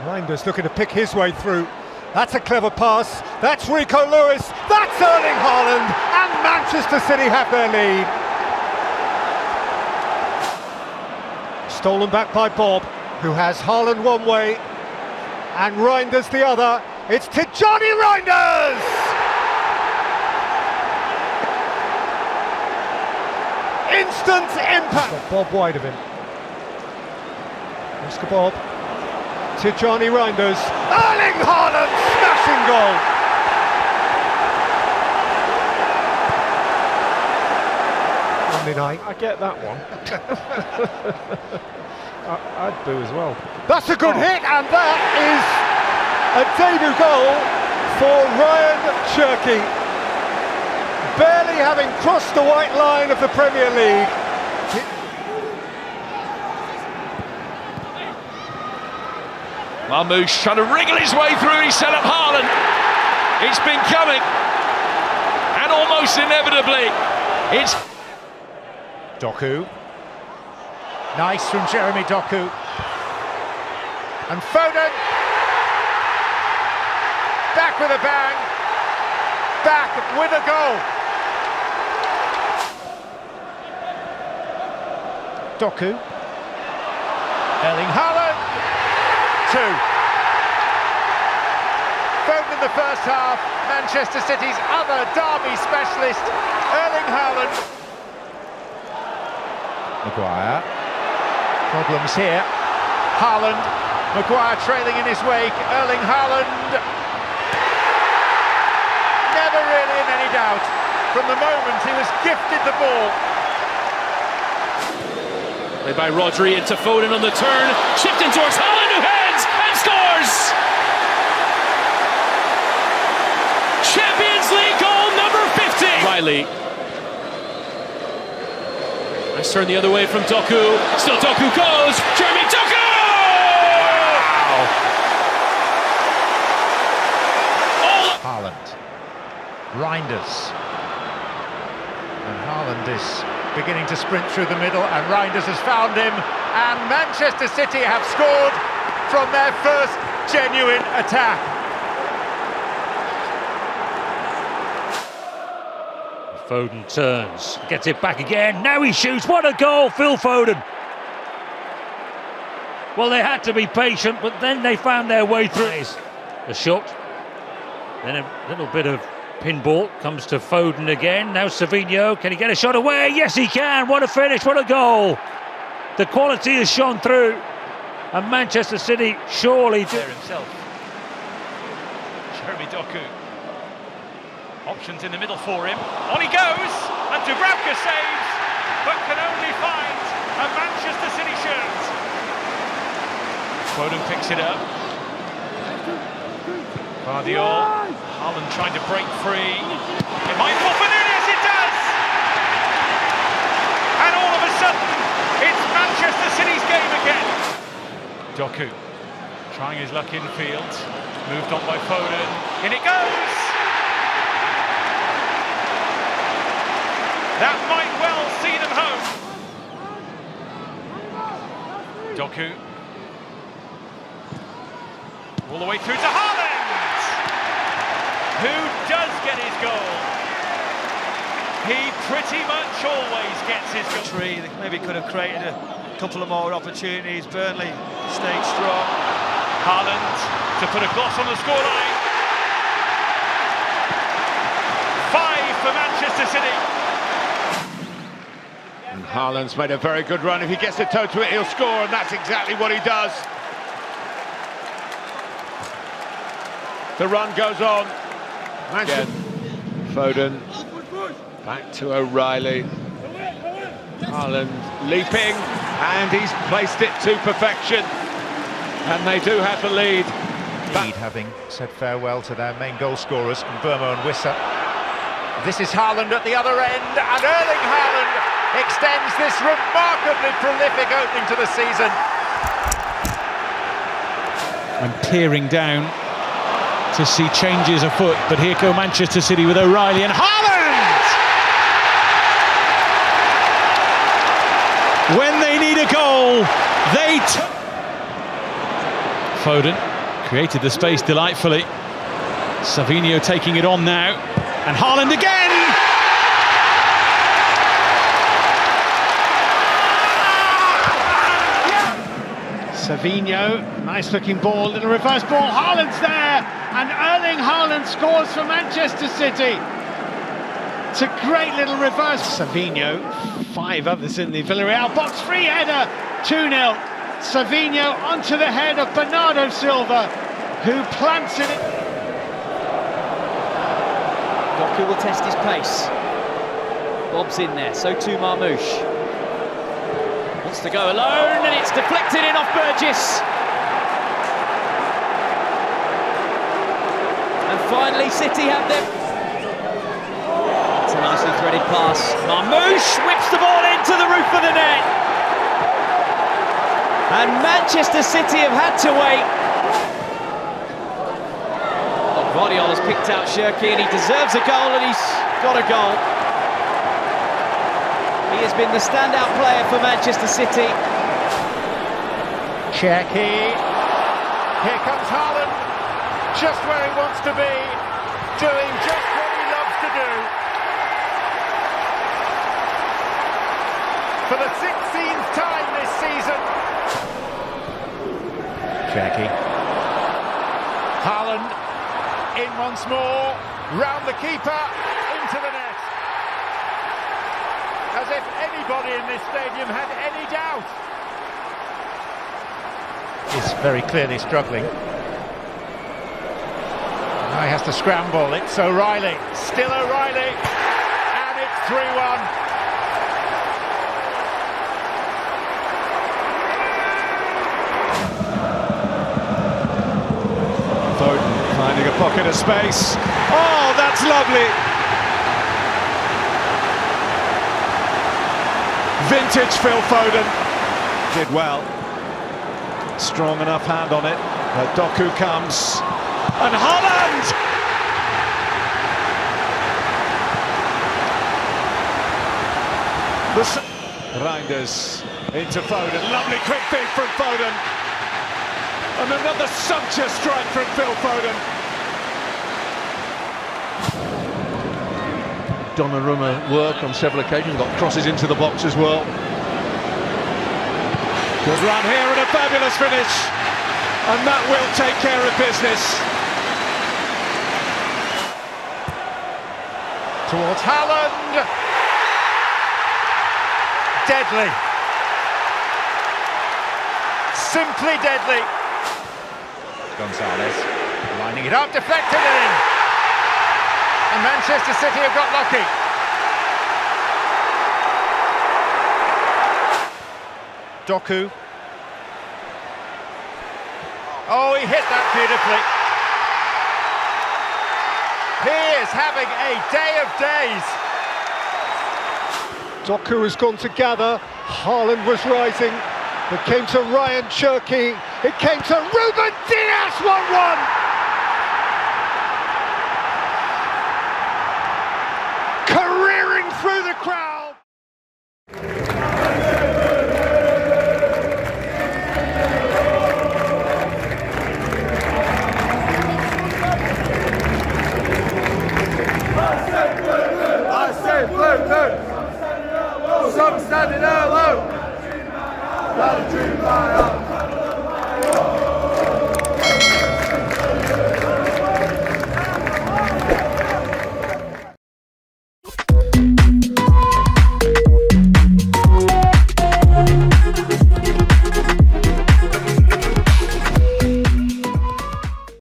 Reijnders looking to pick his way through. That's a clever pass. That's Rico Lewis. That's Erling Haaland. And Manchester City have their lead. Stolen back by Bob, who has Haaland one way and Reijnders the other. It's Tijjani Reijnders! Instant impact. Got Bob wide of him. Oscar Bob. Tijjani Reijnders. Erling Haaland, smashing goal. Monday night. I get that one. I'd boo as well. That's a good hit, and that is a debut goal for Ryan Cherki. Barely having crossed the white line of the Premier League. Marmoush trying to wriggle his way through, he set up Haaland. It's been coming, and almost inevitably, it's... Doku. Nice from Jeremy Doku. And Foden. Back with a bang. Back with a goal. Doku. Erling Haaland. 2. Foden in the first half. Manchester City's other derby specialist, Erling Haaland. Maguire. Problems here. Haaland. Maguire trailing in his wake. Erling Haaland. Never really in any doubt from the moment he was gifted the ball. Played by Rodri into Foden on the turn. Shifting towards Haaland, who heads and scores! Champions League goal number 50! Riley. Nice turn the other way from Doku. Still Doku goes. Jeremy Doku! Wow! Haaland. Reijnders. And Haaland is beginning to sprint through the middle, and Reijnders has found him. And Manchester City have scored from their first genuine attack. Foden turns, gets it back again, now he shoots, what a goal, Phil Foden! Well, they had to be patient, but then they found their way through. A shot, then a little bit of pinball, comes to Foden again, now Savinho, can he get a shot away? Yes he can, what a finish, what a goal! The quality has shone through, and Manchester City surely do. There himself. Jeremy Doku. Options in the middle for him. On he goes, and Dubravka saves, but can only find a Manchester City shirt. Foden picks it up. Guardiola. Haaland trying to break free. It might fall for Nunes, it does! And all of a sudden, it's Manchester City's game again. Doku trying his luck infield. Moved on by Foden. In it goes! That might well see them home. Doku. All the way through to Haaland! Who does get his goal? He pretty much always gets his goal. They maybe could have created a couple of more opportunities. Burnley stayed strong. Haaland to put a gloss on the scoreline. 5 for Manchester City. And Haaland's made a very good run. If he gets a toe to it, he'll score, and that's exactly what he does. The run goes on. Again, Foden back to O'Reilly. Haaland leaping, and he's placed it to perfection. And they do have the lead. Having said farewell to their main goal scorers, Vermo and Wissa. This is Haaland at the other end, and Erling Haaland extends this remarkably prolific opening to the season. And peering down to see changes afoot, but here go Manchester City with O'Reilly and Haaland! When they need a goal, they... Foden. Created the space delightfully. Savinho taking it on now. And Haaland again! Savinho, nice looking ball, little reverse ball, Haaland's there, and Erling Haaland scores for Manchester City. It's a great little reverse. Savinho, 5 others in the Villarreal box, free header, 2-0. Savinho onto the head of Bernardo Silva, who plants it. Doku will test his pace. Bob's in there, so too Marmoush. Wants to go alone, and it's deflected in off Burgess. And finally City have them. It's a nicely threaded pass. Marmoush whips the ball into the roof of the net. And Manchester City have had to wait. Guardiola's picked out Cherki, and he deserves a goal, and he's got a goal. He has been the standout player for Manchester City. Cherki. Here comes Haaland. Just where he wants to be. Doing just what he loves to do. For the 16th time this season. Cherki. Haaland in once more. Round the keeper. Into the net. As if anybody in this stadium had any doubt. He's very clearly struggling. Now he has to scramble. It's O'Reilly. Still O'Reilly. And it's 3-1. Foden finding a pocket of space. Oh, that's lovely. Vintage Phil Foden. Did well. Strong enough hand on it. But Doku comes. And Haaland! Raijnders into Foden. Lovely quick feed from Foden. And another sumptuous strike from Phil Foden. Donnarumma work on several occasions, got crosses into the box as well. Good run here and a fabulous finish, and that will take care of business. Towards Haaland. Deadly. Simply deadly. Gonzalez lining it up, deflected in. And Manchester City have got lucky. Doku. Oh, he hit that beautifully. He is having a day of days. Doku has gone to gather. Haaland was rising. It came to Ryan Cherki. It came to Ruben Dias. 1-1. Careering through the crowd. I say blue. Some standing out low. Gotta dream my